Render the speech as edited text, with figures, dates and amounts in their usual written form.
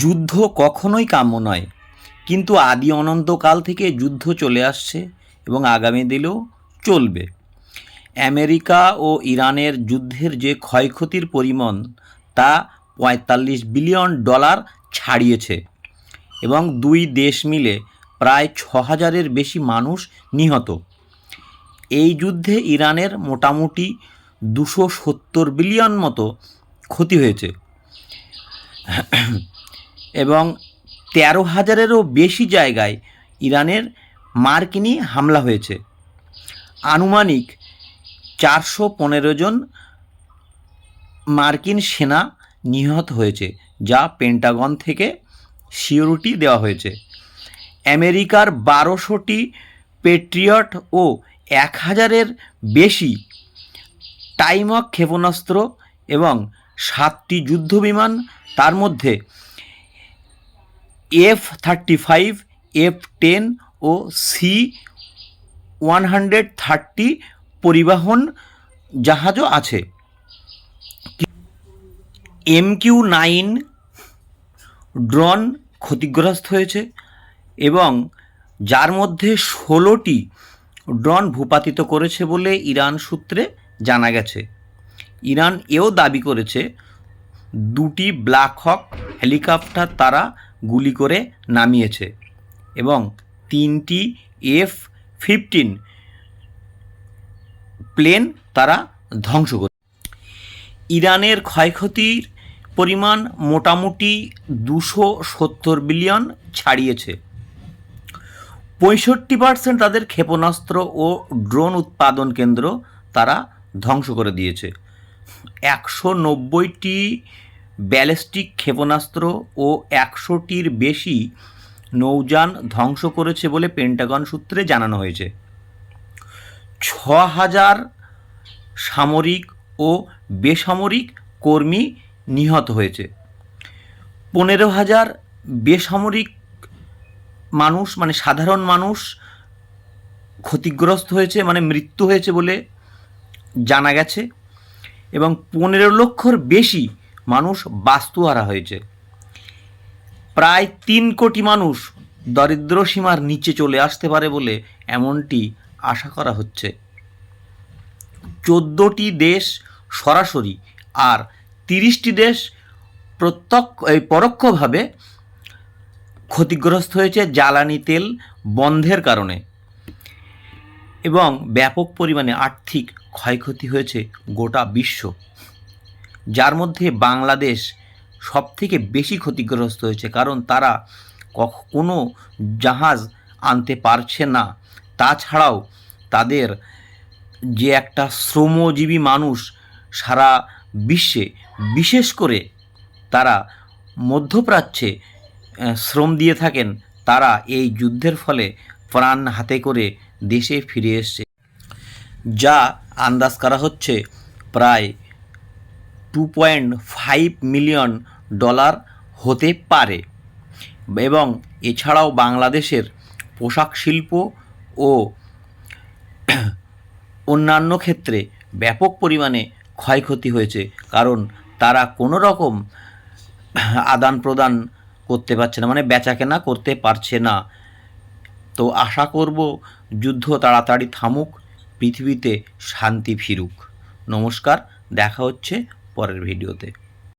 যুদ্ধ কখনোই কাম্য নয়, কিন্তু আদি অনন্তকাল থেকে যুদ্ধ চলে আসছে এবং আগামী দিনেও চলবে। আমেরিকা ও ইরানের যুদ্ধের যে ক্ষয়ক্ষতির পরিমাণ তা $৪৫ বিলিয়ন ছাড়িয়েছে এবং দুই দেশ মিলে প্রায় ৬,০০০-এর বেশি মানুষ নিহত। এই যুদ্ধে ইরানের মোটামুটি ২৭০ বিলিয়ন মতো ক্ষতি হয়েছে এবং ১৩,০০০-এরও বেশি জায়গায় ইরানের মার্কিনী হামলা হয়েছে। আনুমানিক ৪১৫ জন মার্কিন সেনা নিহত হয়েছে, যা পেন্টাগন থেকে সিকিউরিটি দেওয়া হয়েছে। আমেরিকার ১২০০টি পেট্রিয়ট ও ১,০০০-এর বেশি টাইমক ক্ষেপণাস্ত্র এবং ৭টি যুদ্ধবিমান, তার মধ্যে F-35, F-10 ও C-130 পরিবহন জাহাজও আছে। MQ-9 ড্রোন ক্ষতিগ্রস্ত হয়েছে এবং যার মধ্যে ১৬টি ড্রোন ভূপাতিত করেছে বলে ইরান সূত্রে জানা গেছে। ইরান এও দাবি করেছে ২টি ব্ল্যাক হক হেলিকপ্টার তারা গুলি করে নামিয়েছে এবং ৩টি F-15 প্লেন তারা ধ্বংস করে। ইরানের ক্ষয়ক্ষতির পরিমাণ মোটামুটি ২৭০ বিলিয়ন ছাড়িয়েছে। ৬৫% তাদের ক্ষেপণাস্ত্র ও ড্রোন উৎপাদন কেন্দ্র তারা ধ্বংস করে দিয়েছে। ১৯০টি ব্যালিস্টিক ক্ষেপণাস্ত্র ও ১০০টির বেশি নৌযান ধ্বংস করেছে বলে পেন্টাগন সূত্রে জানানো হয়েছে। ৬,০০০ সামরিক ও বেসামরিক কর্মী নিহত হয়েছে। ১৫,০০০ বেসামরিক মানুষ মানে সাধারণ মানুষ ক্ষতিগ্রস্ত হয়েছে, মানে মৃত্যু হয়েছে বলে জানা গেছে এবং ১৫ লক্ষর বেশি মানুষ বাস্তুহারা হয়েছে। প্রায় ৩ কোটি মানুষ দরিদ্র সীমার নিচে চলে আসতে পারে বলে এমনটি আশা করা হচ্ছে। ১৪টি দেশ সরাসরি আর ৩০টি দেশ পরোক্ষভাবে ক্ষতিগ্রস্ত হয়েছে জ্বালানি তেল বন্ধের কারণে এবং ব্যাপক পরিমাণে আর্থিক ক্ষয়ক্ষতি হয়েছে গোটা বিশ্ব, যার মধ্যে বাংলাদেশ সবথেকে বেশি ক্ষতিগ্রস্ত হয়েছে, কারণ তারা কোনো জাহাজ আনতে পারছে না। তাছাড়াও তাদের যে একটা শ্রমজীবী মানুষ সারা বিশ্বে, বিশেষ করে তারা মধ্যপ্রাচ্যে শ্রম দিয়ে থাকেন, তারা এই যুদ্ধের ফলে প্রাণ হাতে করে দেশে ফিরে এসছে, যা আন্দাজ করা হচ্ছে প্রায় $2.5 মিলিয়ন হতে পারে। এবং এছাড়াও বাংলাদেশের পোশাক শিল্প ও অন্যান্য ক্ষেত্রে ব্যাপক পরিমাণে ক্ষয়ক্ষতি হয়েছে, কারণ তারা কোনো রকম আদান প্রদান করতে পারছে না, মানে বেচাকেনা করতে পারছে না। তো আশা করব যুদ্ধ তাড়াতাড়ি থামুক, পৃথিবীতে শান্তি ফিরুক। নমস্কার, দেখা হচ্ছে পরের ভিডিওতে।